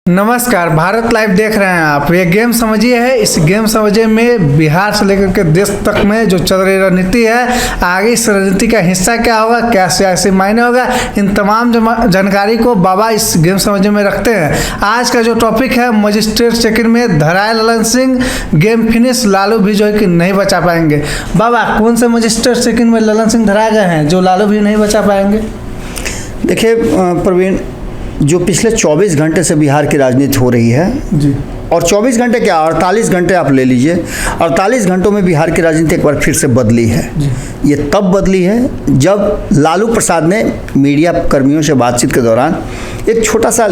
नमस्कार, भारत लाइव देख रहे हैं आप। ये गेम समझिए है। इस गेम समझिए में बिहार से लेकर के देश तक में जो चल रही रणनीति है, आगे इस रणनीति का हिस्सा क्या होगा, क्या सियासी मायने होगा, इन तमाम जानकारी को बाबा इस गेम समझिए में रखते हैं। आज का जो टॉपिक है, मजिस्ट्रेट चेकिंग में धराए ललन सिंह, गेम फिनिश, लालू भी जो है कि नहीं बचा पाएंगे। बाबा, कौन से मजिस्ट्रेट चेकिंग में ललन सिंह धराए गए हैं जो लालू भी नहीं बचा पाएंगे? देखिए प्रवीण, जो पिछले 24 घंटे से बिहार की राजनीति हो रही है जी, और 24 घंटे क्या 48 घंटे आप ले लीजिए, 48 घंटों में बिहार की राजनीति एक बार फिर से बदली है। ये तब बदली है जब लालू प्रसाद ने मीडिया कर्मियों से बातचीत के दौरान एक छोटा सा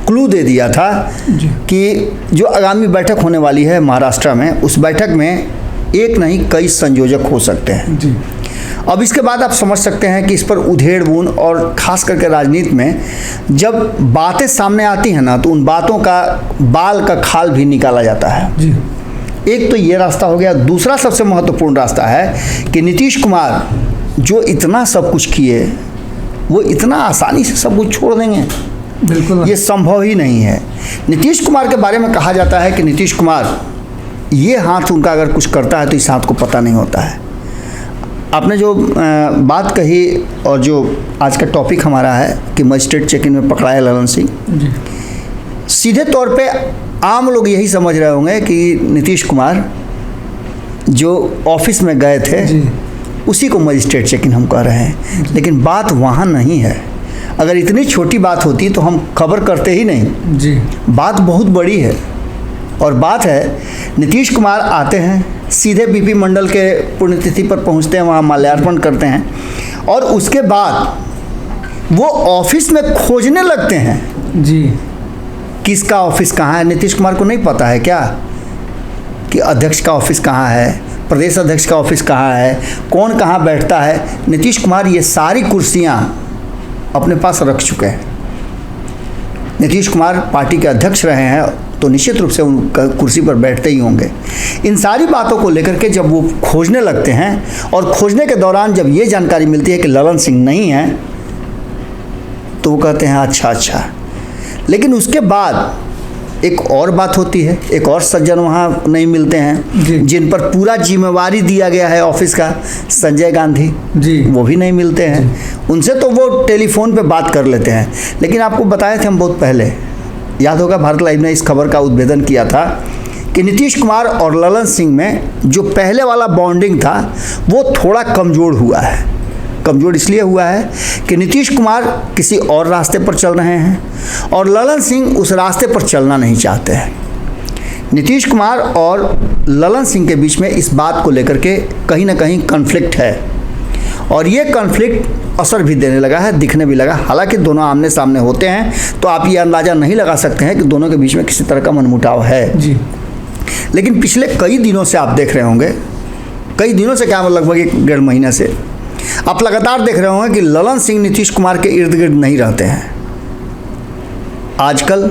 क्लू दे दिया था कि जो आगामी बैठक होने वाली है महाराष्ट्र में, उस बैठक में एक नहीं कई संयोजक हो सकते हैं जी। अब इसके बाद आप समझ सकते हैं कि इस पर उधेड़-बुन और ख़ास करके राजनीति में जब बातें सामने आती हैं ना, तो उन बातों का बाल का खाल भी निकाला जाता है जी। एक तो ये रास्ता हो गया। दूसरा सबसे महत्वपूर्ण रास्ता है कि नीतीश कुमार जो इतना सब कुछ किए, वो इतना आसानी से सब कुछ छोड़ देंगे? बिल्कुल, ये संभव ही नहीं है। नीतीश कुमार के बारे में कहा जाता है कि नीतीश कुमार, ये हाथ उनका अगर कुछ करता है तो इस हाथ को पता नहीं होता है। आपने जो बात कही और जो आज का टॉपिक हमारा है कि मजिस्ट्रेट चेकिंग में पकड़ा है ललन सिंह, सीधे तौर पे आम लोग यही समझ रहे होंगे कि नीतीश कुमार जो ऑफिस में गए थे उसी को मजिस्ट्रेट चेकिंग हम कह रहे हैं, लेकिन बात वहाँ नहीं है। अगर इतनी छोटी बात होती तो हम खबर करते ही नहीं जी। बात बहुत बड़ी है और बात है नीतीश कुमार आते हैं, सीधे बीपी मंडल के पुण्यतिथि पर पहुंचते हैं, वहाँ माल्यार्पण करते हैं और उसके बाद वो ऑफिस में खोजने लगते हैं जी। किसका ऑफिस कहाँ है? नीतीश कुमार को नहीं पता है क्या कि अध्यक्ष का ऑफिस कहाँ है, प्रदेश अध्यक्ष का ऑफिस कहाँ है, कौन कहाँ बैठता है? नीतीश कुमार ये सारी कुर्सियाँ अपने पास रख चुके हैं। नीतीश कुमार पार्टी के अध्यक्ष रहे हैं तो निश्चित रूप से उन कुर्सी पर बैठते ही होंगे। इन सारी बातों को लेकर के जब वो खोजने लगते हैं और खोजने के दौरान जब ये जानकारी मिलती है कि ललन सिंह नहीं है, तो वो कहते हैं अच्छा। लेकिन उसके बाद एक और बात होती है, एक और सज्जन वहाँ नहीं मिलते हैं जिन पर पूरा जिम्मेवारी दिया गया है ऑफिस का, संजय गांधी जी, वो भी नहीं मिलते हैं। उनसे तो वो टेलीफोन पे बात कर लेते हैं। लेकिन आपको बताए थे हम बहुत पहले, याद होगा भारत लाइव ने इस खबर का उद्भेदन किया था कि नीतीश कुमार और ललन सिंह में जो पहले वाला बॉन्डिंग था वो थोड़ा कमज़ोर हुआ है। कमज़ोर इसलिए हुआ है कि नीतीश कुमार किसी और रास्ते पर चल रहे हैं और ललन सिंह उस रास्ते पर चलना नहीं चाहते हैं। नीतीश कुमार और ललन सिंह के बीच में इस बात को लेकर के कहीं ना कहीं कॉन्फ्लिक्ट है और ये कॉन्फ्लिक्ट असर भी देने लगा है, दिखने भी लगा। हालांकि दोनों आमने सामने होते हैं तो आप ये अंदाज़ा नहीं लगा सकते हैं कि दोनों के बीच में किसी तरह का मनमुटाव है जी। लेकिन पिछले कई दिनों से आप देख रहे होंगे, कई दिनों से क्या लगभग 1-1.5 महीने से आप लगातार देख रहे होंगे कि ललन सिंह नीतीश कुमार के इर्द गिर्द नहीं रहते हैं आजकल।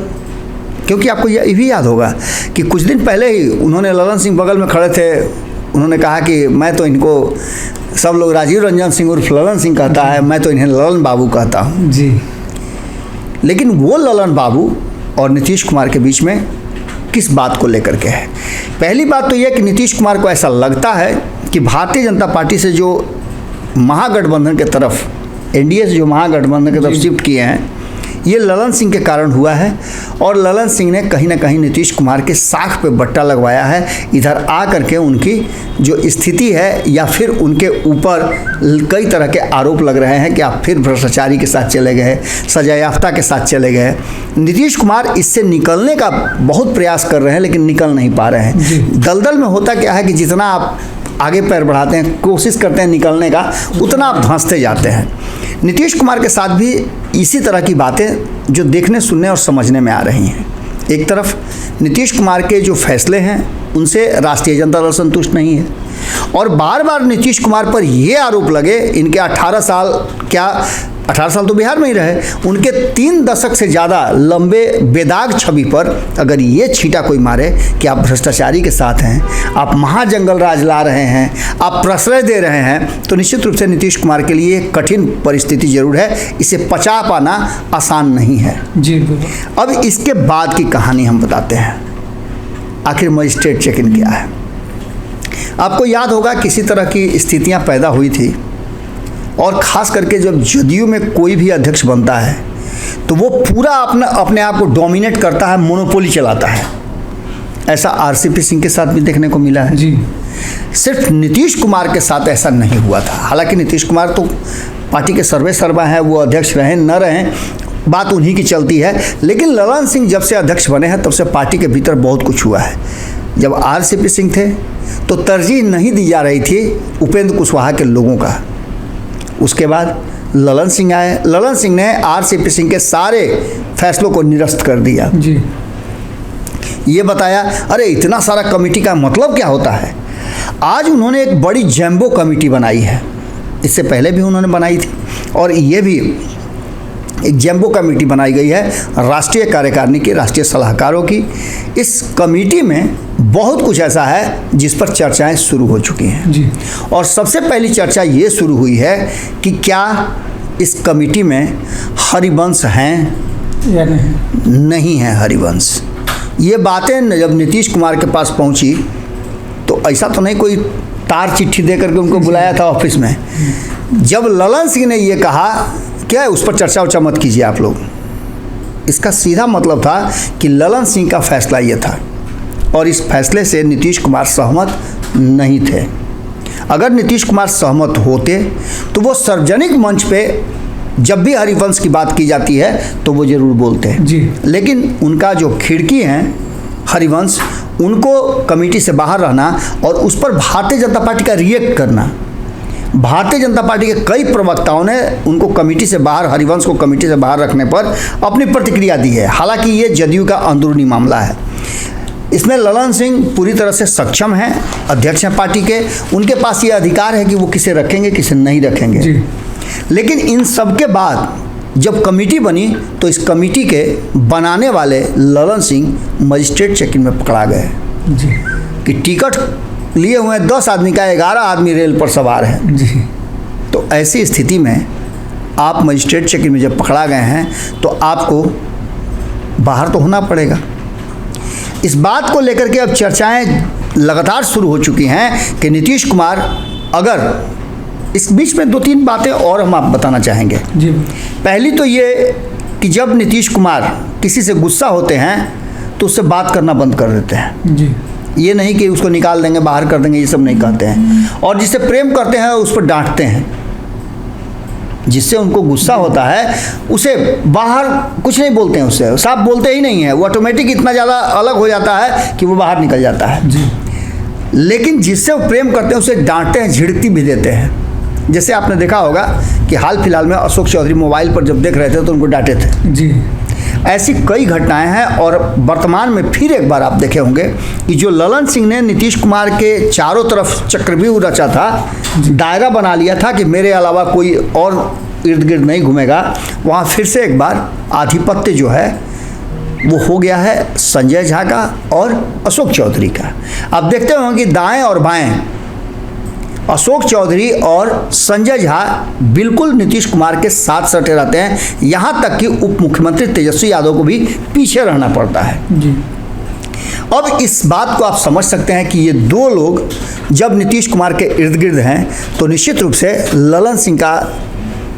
क्योंकि आपको ये भी याद होगा कि कुछ दिन पहले ही उन्होंने, ललन सिंह बगल में खड़े थे, उन्होंने कहा कि मैं तो इनको, सब लोग राजीव रंजन सिंह उर्फ ललन सिंह कहता है, मैं तो इन्हें ललन बाबू कहता हूँ जी। लेकिन वो ललन बाबू और नीतीश कुमार के बीच में किस बात को लेकर के है? पहली बात तो यह कि नीतीश कुमार को ऐसा लगता है कि भारतीय जनता पार्टी से जो महागठबंधन के तरफ, एनडीए से जो महागठबंधन की तरफ शिफ्ट किए हैं, ये ललन सिंह के कारण हुआ है और ललन सिंह ने कहीं ना कहीं नीतीश कुमार के साख पे बट्टा लगवाया है। इधर आ करके उनकी जो स्थिति है या फिर उनके ऊपर कई तरह के आरोप लग रहे हैं कि आप फिर भ्रष्टाचारी के साथ चले गए, सजायाफ्ता के साथ चले गए। नीतीश कुमार इससे निकलने का बहुत प्रयास कर रहे हैं लेकिन निकल नहीं पा रहे हैं। दलदल में होता क्या है कि जितना आप आगे पैर बढ़ाते हैं, कोशिश करते हैं निकलने का, उतना आप धंसते जाते हैं। नीतीश कुमार के साथ भी इसी तरह की बातें जो देखने, सुनने और समझने में आ रही हैं। एक तरफ नीतीश कुमार के जो फैसले हैं उनसे राष्ट्रीय जनता दल संतुष्ट नहीं है और बार बार नीतीश कुमार पर ये आरोप लगे, इनके 18 साल क्या 18 साल तो बिहार में ही रहे, उनके 3 दशक से ज़्यादा लंबे बेदाग छवि पर अगर ये छींटा कोई मारे कि आप भ्रष्टाचारी के साथ हैं, आप महाजंगल राज ला रहे हैं, आप प्रश्रय दे रहे हैं, तो निश्चित रूप से नीतीश कुमार के लिए कठिन परिस्थिति जरूर है। इसे पचा पाना आसान नहीं है जी बिल्कुल। अब इसके बाद की कहानी हम बताते हैं, आखिर मजिस्ट्रेट चेक इन क्या है। आपको याद होगा किसी तरह की स्थितियां पैदा हुई थी, और ख़ास करके जब जदयू में कोई भी अध्यक्ष बनता है तो वो पूरा अपने आप को डोमिनेट करता है, मोनोपोली चलाता है। ऐसा आरसीपी सिंह के साथ भी देखने को मिला है जी। सिर्फ नीतीश कुमार के साथ ऐसा नहीं हुआ था। हालांकि नीतीश कुमार तो पार्टी के सर्वे सर्वा हैं, वो अध्यक्ष रहें न रहें बात उन्हीं की चलती है, लेकिन ललन सिंह जब से अध्यक्ष बने हैं तब से पार्टी के भीतर बहुत कुछ हुआ है। जब आरसीपी सिंह थे तो तरजीह नहीं दी जा रही थी उपेंद्र कुशवाहा के लोगों का। उसके बाद ललन सिंह आए, ललन सिंह ने आरसीपी सिंह के सारे फैसलों को निरस्त कर दिया जी। ये बताया अरे इतना सारा कमेटी का मतलब क्या होता है। आज उन्होंने एक बड़ी जैम्बो कमेटी बनाई है, इससे पहले भी उन्होंने बनाई थी, और ये भी एक जैम्बो कमेटी बनाई गई है राष्ट्रीय कार्यकारिणी की, राष्ट्रीय सलाहकारों की। इस कमेटी में बहुत कुछ ऐसा है जिस पर चर्चाएं शुरू हो चुकी हैं जी। और सबसे पहली चर्चा ये शुरू हुई है कि क्या इस कमेटी में हरिवंश हैं या नहीं। नहीं है हरिवंश। ये बातें जब नीतीश कुमार के पास पहुंची तो ऐसा तो नहीं कोई तार चिट्ठी दे करके उनको बुलाया था ऑफिस में। जब ललन सिंह ने ये कहा क्या उस पर चर्चा उर्चा मत कीजिए आप लोग, इसका सीधा मतलब था कि ललन सिंह का फैसला ये था, और इस फैसले से नीतीश कुमार सहमत नहीं थे। अगर नीतीश कुमार सहमत होते तो वो सार्वजनिक मंच पे जब भी हरिवंश की बात की जाती है तो वो जरूर बोलते हैं जी। लेकिन उनका जो खिड़की हैं हरिवंश, उनको कमेटी से बाहर रहना और उस पर भारतीय जनता पार्टी का रिएक्ट करना। भारतीय जनता पार्टी के कई प्रवक्ताओं ने उनको कमेटी से बाहर, हरिवंश को कमेटी से बाहर रखने पर अपनी प्रतिक्रिया दी है। हालांकि ये जदयू का अंदरूनी मामला है, इसमें ललन सिंह पूरी तरह से सक्षम हैं, अध्यक्ष हैं पार्टी के, उनके पास ये अधिकार है कि वो किसे रखेंगे किसे नहीं रखेंगे जी। लेकिन इन सब के बाद जब कमेटी बनी तो इस कमेटी के बनाने वाले ललन सिंह मजिस्ट्रेट चेक इन में पकड़ा गए जी। कि टिकट लिए हुए 10 आदमी का 11 आदमी रेल पर सवार है। जी। तो ऐसी स्थिति में आप मजिस्ट्रेट चेक इन में जब पकड़ा गए हैं तो आपको बाहर तो होना पड़ेगा। इस बात को लेकर के अब चर्चाएं लगातार शुरू हो चुकी हैं कि नीतीश कुमार, अगर इस बीच में 2-3 बातें और हम आप बताना चाहेंगे। जी। पहली तो ये कि जब नीतीश कुमार किसी से गुस्सा होते हैं तो उससे बात करना बंद कर देते हैं। जी। ये नहीं कि उसको निकाल देंगे, बाहर कर देंगे, ये सब नहीं कहते हैं। और जिससे प्रेम करते हैं उस पर डांटते हैं। जिससे उनको गुस्सा होता है उसे बाहर कुछ नहीं बोलते हैं, उससे साफ बोलते ही नहीं है, वो ऑटोमेटिक इतना ज़्यादा अलग हो जाता है कि वो बाहर निकल जाता है। जी। लेकिन जिससे वो प्रेम करते हैं उसे डांटते हैं, झिड़कती भी देते हैं। जैसे आपने देखा होगा कि हाल फिलहाल में अशोक चौधरी मोबाइल पर जब देख रहे थे तो उनको डांटे थे। जी। ऐसी कई घटनाएं हैं। और वर्तमान में फिर एक बार आप देखे होंगे कि जो ललन सिंह ने नीतीश कुमार के चारों तरफ चक्रव्यूह रचा था, दायरा बना लिया था कि मेरे अलावा कोई और इर्द गिर्द नहीं घूमेगा, वहाँ फिर से एक बार आधिपत्य जो है वो हो गया है संजय झा का और अशोक चौधरी का। आप देखते होंगे कि दाएं और बाएं अशोक चौधरी और संजय झा बिल्कुल नीतीश कुमार के साथ सटे रहते हैं, यहाँ तक कि उप मुख्यमंत्री तेजस्वी यादव को भी पीछे रहना पड़ता है। जी। अब इस बात को आप समझ सकते हैं कि ये दो लोग जब नीतीश कुमार के इर्द गिर्द हैं तो निश्चित रूप से ललन सिंह का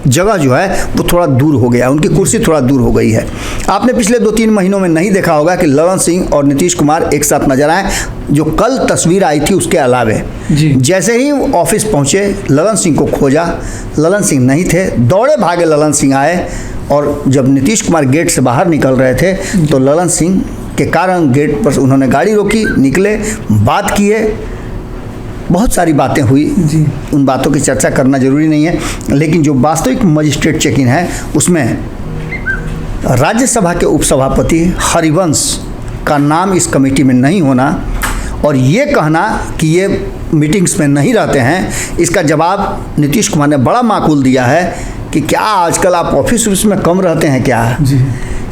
जगह जो है वो थोड़ा दूर हो गया, उनकी कुर्सी थोड़ा दूर हो गई है। आपने पिछले 2-3 महीनों में नहीं देखा होगा कि ललन सिंह और नीतीश कुमार एक साथ नजर आए। जो कल तस्वीर आई थी उसके अलावे जैसे ही ऑफिस पहुंचे ललन सिंह को खोजा, ललन सिंह नहीं थे, दौड़े भागे ललन सिंह आए और जब नीतीश कुमार गेट से बाहर निकल रहे थे तो ललन सिंह के कारण गेट पर उन्होंने गाड़ी रोकी, निकले, बात किए, बहुत सारी बातें हुई। जी। उन बातों की चर्चा करना जरूरी नहीं है, लेकिन जो वास्तविक मजिस्ट्रेट चेक इन है उसमें राज्यसभा के उपसभापति हरिवंश का नाम इस कमेटी में नहीं होना और ये कहना कि ये मीटिंग्स में नहीं रहते हैं, इसका जवाब नीतीश कुमार ने बड़ा माकूल दिया है कि क्या आजकल आप ऑफिस में कम रहते हैं क्या। जी।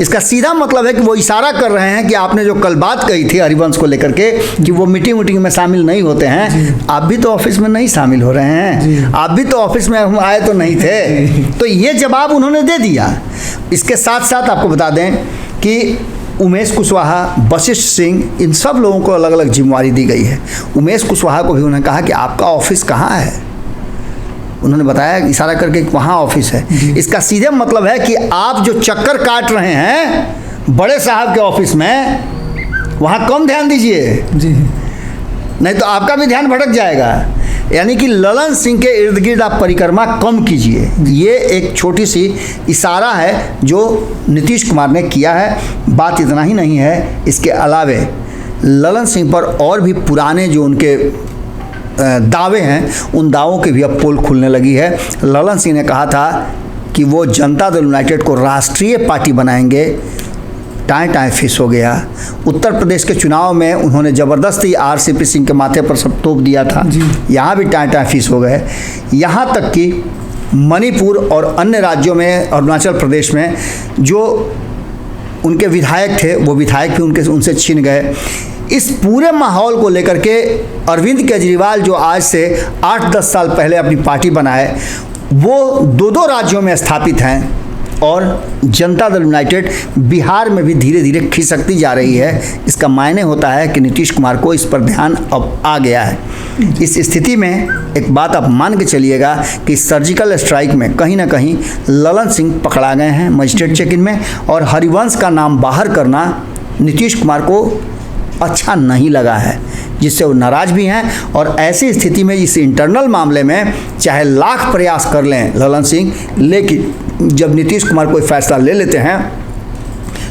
इसका सीधा मतलब है कि वो इशारा कर रहे हैं कि आपने जो कल बात कही थी हरिवंश को लेकर के कि वो मीटिंग में शामिल नहीं होते हैं, आप भी तो ऑफिस में नहीं शामिल हो रहे हैं, आप भी तो ऑफिस में हम आए तो नहीं थे। तो ये जवाब उन्होंने दे दिया। इसके साथ साथ आपको बता दें कि उमेश कुशवाहा, वशिष्ठ सिंह, इन सब लोगों को अलग अलग जिम्मेवारी दी गई है। उमेश कुशवाहा को भी उन्होंने कहा कि आपका ऑफिस कहाँ है, उन्होंने बताया इशारा करके वहाँ ऑफिस है। इसका सीधे मतलब है कि आप जो चक्कर काट रहे हैं बड़े साहब के ऑफिस में, वहाँ कम ध्यान दीजिए जी, नहीं तो आपका भी ध्यान भटक जाएगा। यानी कि ललन सिंह के इर्द गिर्द आप परिक्रमा कम कीजिए। ये एक छोटी सी इशारा है जो नीतीश कुमार ने किया है। बात इतना ही नहीं है, इसके अलावे ललन सिंह पर और भी पुराने जो उनके दावे हैं, उन दावों की भी अब पोल खुलने लगी है। ललन सिंह ने कहा था कि वो जनता दल यूनाइटेड को राष्ट्रीय पार्टी बनाएंगे, टाएं फिस हो गया। उत्तर प्रदेश के चुनाव में उन्होंने ज़बरदस्ती आरसीपी सिंह के माथे पर सब तोप दिया था, यहाँ भी टाएं फिस हो गए। यहाँ तक कि मणिपुर और अन्य राज्यों में, अरुणाचल प्रदेश में जो उनके विधायक थे वो विधायक भी उनसे छिन गए। इस पूरे माहौल को लेकर के अरविंद केजरीवाल जो आज से 8-10 साल पहले अपनी पार्टी बनाए, वो 2 राज्यों में स्थापित हैं और जनता दल यूनाइटेड बिहार में भी धीरे धीरे खिसकती जा रही है। इसका मायने होता है कि नीतीश कुमार को इस पर ध्यान अब आ गया है। इस स्थिति में एक बात आप मान के चलिएगा कि सर्जिकल स्ट्राइक में कहीं ना कहीं ललन सिंह पकड़ा गए हैं मजिस्ट्रेट चेक इन में, और हरिवंश का नाम बाहर करना नीतीश कुमार को अच्छा नहीं लगा है, जिससे वो नाराज़ भी हैं। और ऐसी स्थिति में इस इंटरनल मामले में चाहे लाख प्रयास कर लें ललन सिंह, लेकिन जब नीतीश कुमार कोई फैसला ले लेते हैं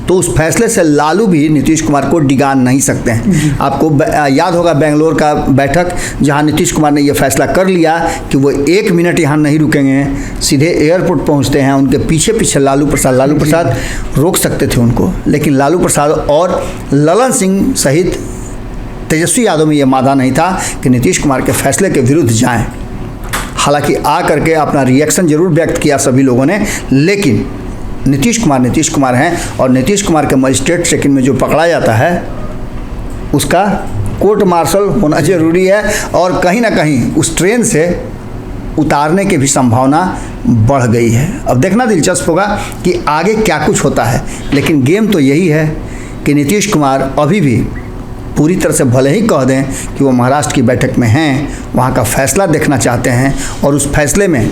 तो उस फैसले से लालू भी नीतीश कुमार को डिगा नहीं सकते हैं। आपको याद होगा बेंगलोर का बैठक, जहां नीतीश कुमार ने यह फैसला कर लिया कि वो 1 मिनट यहाँ नहीं रुकेंगे, सीधे एयरपोर्ट पहुँचते हैं। उनके पीछे पीछे लालू प्रसाद रोक सकते थे उनको, लेकिन लालू प्रसाद और ललन सिंह सहित तेजस्वी यादव में यह मादा नहीं था कि नीतीश कुमार के फैसले के विरुद्ध जाएं। हालांकि आ करके अपना रिएक्शन जरूर व्यक्त किया सभी लोगों ने, लेकिन नीतीश कुमार हैं और नीतीश कुमार के मजिस्ट्रेट चेक इन में जो पकड़ा जाता है उसका कोर्ट मार्शल होना जरूरी है, और कहीं ना कहीं उस ट्रेन से उतारने की भी संभावना बढ़ गई है। अब देखना दिलचस्प होगा कि आगे क्या कुछ होता है, लेकिन गेम तो यही है कि नीतीश कुमार अभी भी पूरी तरह से भले ही कह दें कि वो महाराष्ट्र की बैठक में हैं, वहाँ का फैसला देखना चाहते हैं और उस फैसले में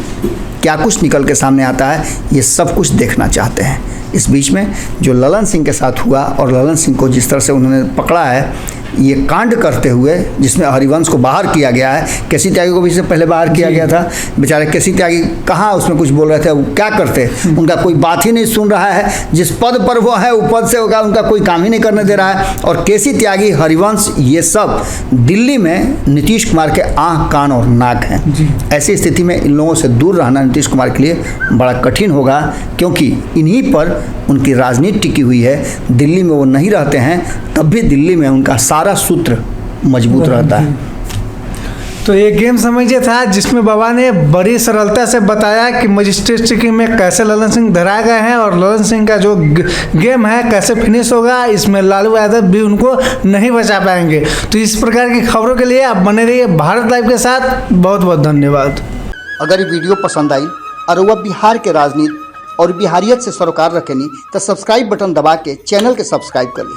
क्या कुछ निकल के सामने आता है ये सब कुछ देखना चाहते हैं। इस बीच में जो ललन सिंह के साथ हुआ और ललन सिंह को जिस तरह से उन्होंने पकड़ा है, ये कांड करते हुए जिसमें हरिवंश को बाहर किया गया है, केसी त्यागी को भी इससे पहले बाहर किया गया था। बेचारे केसी त्यागी कहाँ उसमें कुछ बोल रहे थे, वो क्या करते, उनका कोई बात ही नहीं सुन रहा है। जिस पद पर वो है वो पद से होगा, उनका कोई काम ही नहीं करने दे रहा है। और केसी त्यागी, हरिवंश, ये सब दिल्ली में नीतीश कुमार के आँख कान और नाक हैं। ऐसी स्थिति में इन लोगों से दूर रहना नीतीश कुमार के लिए बड़ा कठिन होगा, क्योंकि इन्हीं पर उनकी राजनीति टिकी हुई है। दिल्ली में वो नहीं रहते हैं तब भी दिल्ली में उनका सारा सूत्र मजबूत रहता है। तो ये गेम समझिए था जिसमें बाबा ने बड़ी सरलता से बताया कि मजिस्ट्रेट चेकिंग में कैसे ललन सिंह धराए गए हैं और ललन सिंह का जो गेम है कैसे फिनिश होगा, इसमें लालू यादव भी उनको नहीं बचा पाएंगे। तो इस प्रकार की खबरों के लिए आप बने रहिए भारत लाइव के साथ। बहुत बहुत धन्यवाद। अगर ये वीडियो पसंद आई और वह बिहार के राजनीति और बिहारियत से सरोकार रखेनी तो सब्सक्राइब बटन दबा के चैनल के सब्सक्राइब कर ली।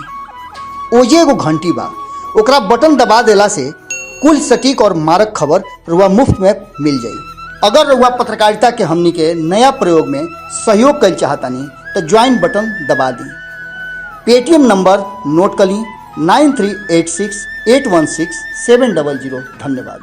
ओजे एगो घंटी बा, ओकरा बटन दबा देला से कुल सटीक और मारक खबर रुआ मुफ्त में मिल जाई। अगर रुआ पत्रकारिता के हमनी के नया प्रयोग में सहयोग कर चाहतानी तो ज्वाइन बटन दबा दी। पेटीएम नंबर नोट कर ली 9386816700। धन्यवाद।